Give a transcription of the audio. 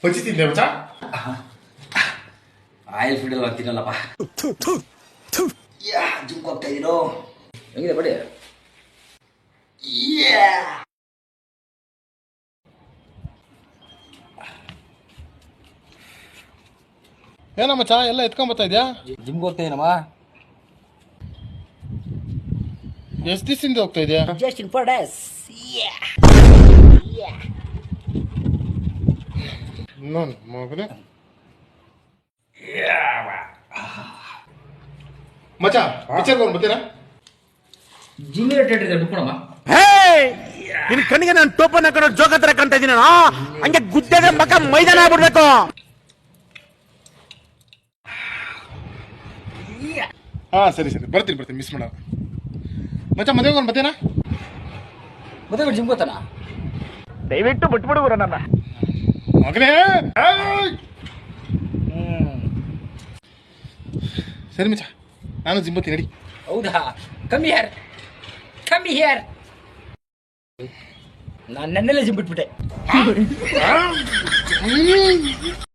ಬಜ್ಜಿ ತಿಂದೆ ಮಚ್ಚ oil food ಎಲ್ಲ ತಿನ್ನಲ್ಲಪ್ಪ. ಜಿಮ್ ಹೋಗ್ತಾ ಇದೀರೋ ಹೆಂಗಿದೆ ಬಡಿ? ಏನ ಮಚ್ಚ ಎಲ್ಲ ಎತ್ಕೊಂಡ್ ಇದ್ಯಾ? ಜಿಮ್ಗೆ ಹೋಗ್ತಾ ಇದೀನಮ್ಮ. ಎಷ್ಟು ದಿವಸದಿಂದ ಹೋಗ್ತಾ ಇದೆಯಾ? Just in 4 days. ನೋನ್ ಮಗನೇ ಮಚ್ಚ ಪಿಕ್ಚರ್ಗೆ ಹೋಗಿ ಬರ್ತೀರಾ? ಜಿಮ್ ರಿಲೇಟೆಡ್ ಇದೆ ಬಿಟ್ಕೊಡಮ್ಮ. ನಿನ್ ಕಣ್ಣಿಗೆ ನಾನು ಟೋಪನ್ ಹಾಕೊಂಡು ಜೋಗ ಹತ್ರ ಕಾಣ್ತಾ ಇದೀನಿ. ಹಂಗೆ ಗುದ್ದೆಗೆ ಮಕ ಮೈದಾನ ಆಗ್ಬಿಡ್ಬೇಕು. ಹಾ ಸರಿ ಬರ್ತೀನಿ ಮಿಸ್ ಮಾಡ. ಮಚ್ಚ ಮದುವೆಗೆ ಹೋಗಿ ಬರ್ತೀರಾ? ಮದುವೆ ಜಿಮ್ ಗೊತ್ತಾನ? ದಯವಿಟ್ಟು ಬಿಟ್ಬಿಡು ನನ್ನ ಮಗನೇ. ಸರಿ ಮಚ್ಚ ನಾನು ಜಿಮ್ ಬರ್ತೀನಿ ನಡಿ. ಹೌದಾ? ಕಮ್ಮಿ ಹಿಯರ್ ನಾನು ನನ್ನೆಲ್ಲ ಜಿಮ್ ಬಿಟ್ಬಿಟ್ಟೆ.